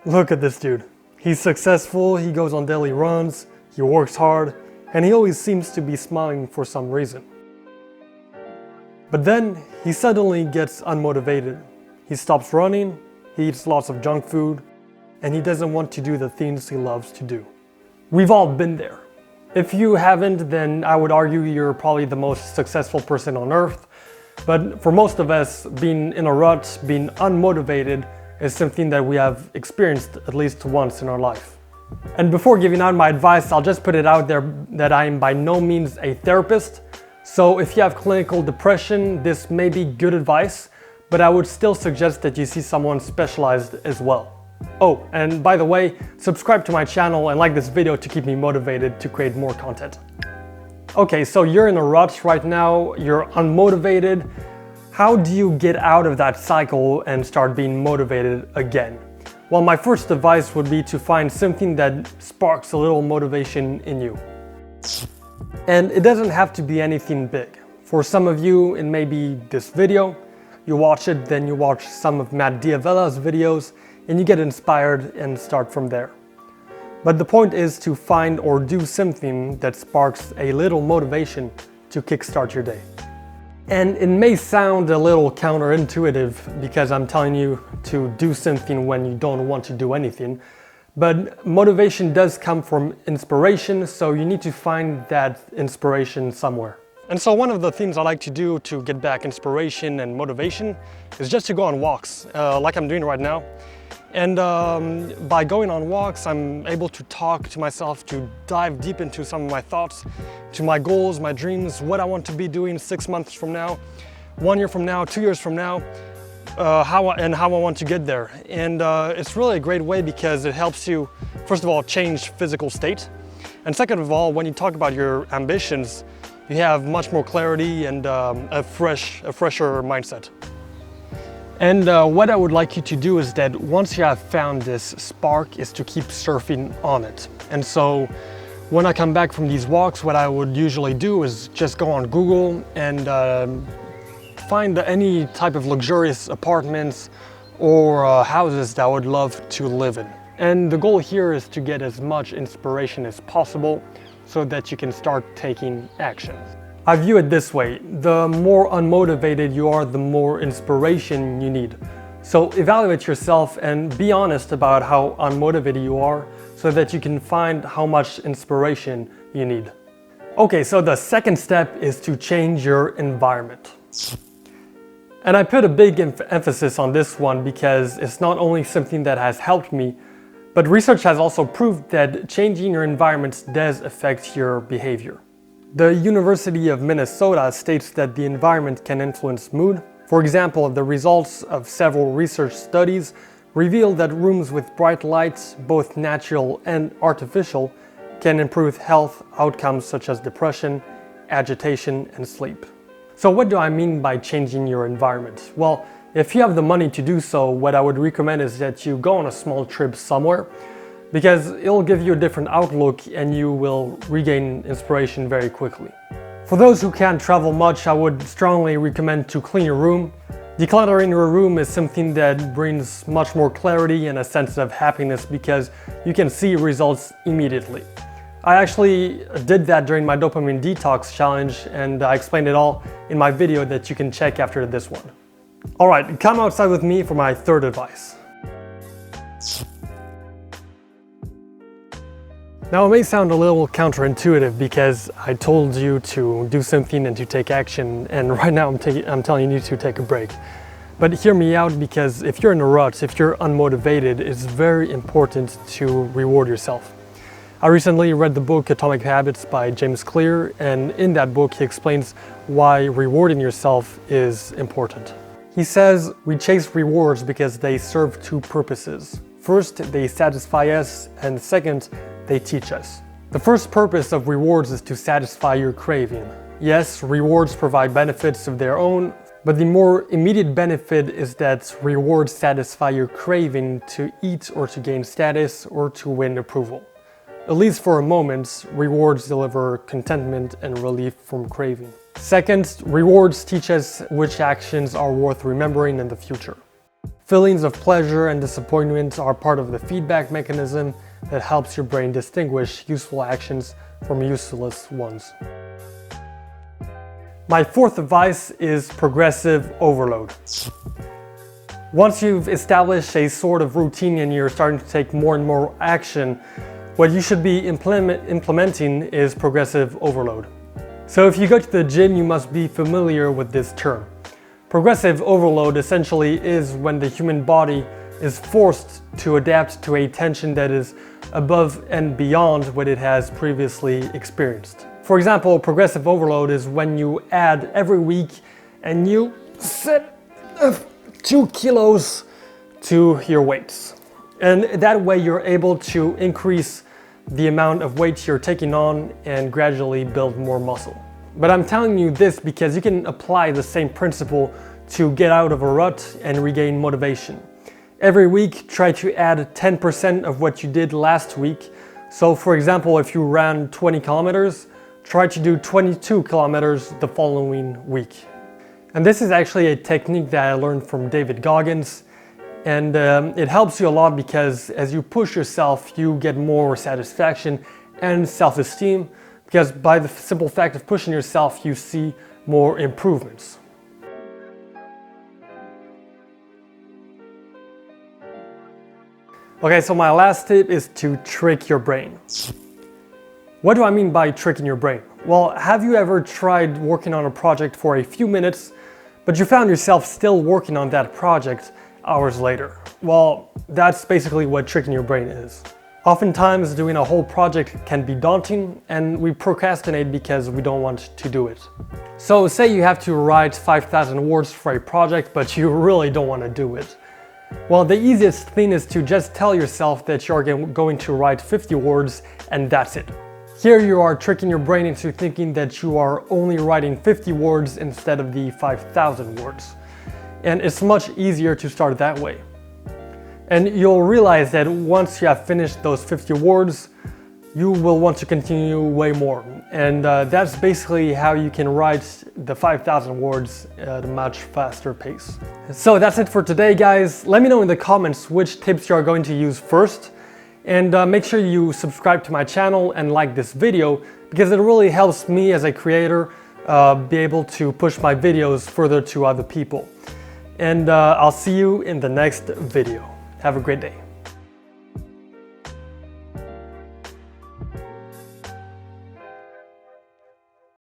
Look at this dude. He's successful, he goes on daily runs, he works hard, and he always seems to be smiling for some reason. But then he suddenly gets unmotivated. He stops running, he eats lots of junk food, and he doesn't want to do the things he loves to do. We've all been there. If you haven't, then I would argue you're probably the most successful person on earth. But for most of us, being in a rut, being unmotivated, is something that we have experienced at least once in our life. And before giving out my advice, I'll just put it out there that I am by no means a therapist. So if you have clinical depression, this may be good advice, but I would still suggest that you see someone specialized as well. Oh, and by the way, subscribe to my channel and like this video to keep me motivated to create more content. Okay, so you're in a rut right now, you're unmotivated. How do you get out of that cycle and start being motivated again? Well, my first advice would be to find something that sparks a little motivation in you. And it doesn't have to be anything big. For some of you, it may be this video. You watch it, then you watch some of Matt Diavella's videos, and you get inspired and start from there. But the point is to find or do something that sparks a little motivation to kickstart your day. And it may sound a little counterintuitive because I'm telling you to do something when you don't want to do anything, but motivation does come from inspiration, so you need to find that inspiration somewhere. And so one of the things I like to do to get back inspiration and motivation is just to go on walks, like I'm doing right now. And by going on walks, I'm able to talk to myself, to dive deep into some of my thoughts, to my goals, my dreams, what I want to be doing 6 months from now, 1 year from now, 2 years from now, how I want to get there. And it's really a great way because it helps you, first of all, change physical state. And second of all, when you talk about your ambitions, you have much more clarity and a fresher mindset. And what I would like you to do is that once you have found this spark is to keep surfing on it. And so when I come back from these walks, what I would usually do is just go on Google and find any type of luxurious apartments or houses that I would love to live in. And the goal here is to get as much inspiration as possible so that you can start taking action. I view it this way, the more unmotivated you are, the more inspiration you need. So evaluate yourself and be honest about how unmotivated you are so that you can find how much inspiration you need. Okay, so the second step is to change your environment. And I put a big emphasis on this one because it's not only something that has helped me, but research has also proved that changing your environment does affect your behavior. The University of Minnesota states that the environment can influence mood. For example, the results of several research studies reveal that rooms with bright lights, both natural and artificial, can improve health outcomes such as depression, agitation, and sleep. So what do I mean by changing your environment? Well, if you have the money to do so, what I would recommend is that you go on a small trip somewhere, because it'll give you a different outlook and you will regain inspiration very quickly. For those who can't travel much, I would strongly recommend to clean your room. Decluttering your room is something that brings much more clarity and a sense of happiness because you can see results immediately. I actually did that during my dopamine detox challenge and I explained it all in my video that you can check after this one. Alright, come outside with me for my third advice. Now it may sound a little counterintuitive because I told you to do something and to take action, and right now I'm telling you to take a break. But hear me out, because if you're in a rut, if you're unmotivated, it's very important to reward yourself. I recently read the book Atomic Habits by James Clear, and in that book he explains why rewarding yourself is important. He says we chase rewards because they serve two purposes. First, they satisfy us, and second, they teach us. The first purpose of rewards is to satisfy your craving. Yes, rewards provide benefits of their own, but the more immediate benefit is that rewards satisfy your craving to eat or to gain status or to win approval. At least for a moment, rewards deliver contentment and relief from craving. Second, rewards teach us which actions are worth remembering in the future. Feelings of pleasure and disappointment are part of the feedback mechanism that helps your brain distinguish useful actions from useless ones. My fourth advice is progressive overload. Once you've established a sort of routine and you're starting to take more and more action, what you should be implementing is progressive overload. So if you go to the gym, you must be familiar with this term. Progressive overload essentially is when the human body is forced to adapt to a tension that is above and beyond what it has previously experienced. For example, progressive overload is when you add every week and you set 2 kilos to your weights. And that way you're able to increase the amount of weight you're taking on and gradually build more muscle. But I'm telling you this because you can apply the same principle to get out of a rut and regain motivation. Every week, try to add 10% of what you did last week. So for example, if you ran 20 kilometers, try to do 22 kilometers the following week. And this is actually a technique that I learned from David Goggins. And it helps you a lot because as you push yourself, you get more satisfaction and self-esteem, because by the simple fact of pushing yourself, you see more improvements. Okay, so my last tip is to trick your brain. What do I mean by tricking your brain? Well, have you ever tried working on a project for a few minutes, but you found yourself still working on that project hours later? Well, that's basically what tricking your brain is. Oftentimes, doing a whole project can be daunting, and we procrastinate because we don't want to do it. So say you have to write 5,000 words for a project, but you really don't want to do it. Well, the easiest thing is to just tell yourself that you're going to write 50 words and that's it. Here you are tricking your brain into thinking that you are only writing 50 words instead of the 5,000 words. And it's much easier to start that way. And you'll realize that once you have finished those 50 words, you will want to continue way more. And that's basically how you can write the 5,000 words at a much faster pace. So that's it for today, guys. Let me know in the comments which tips you are going to use first. And make sure you subscribe to my channel and like this video, because it really helps me as a creator be able to push my videos further to other people. And I'll see you in the next video. Have a great day.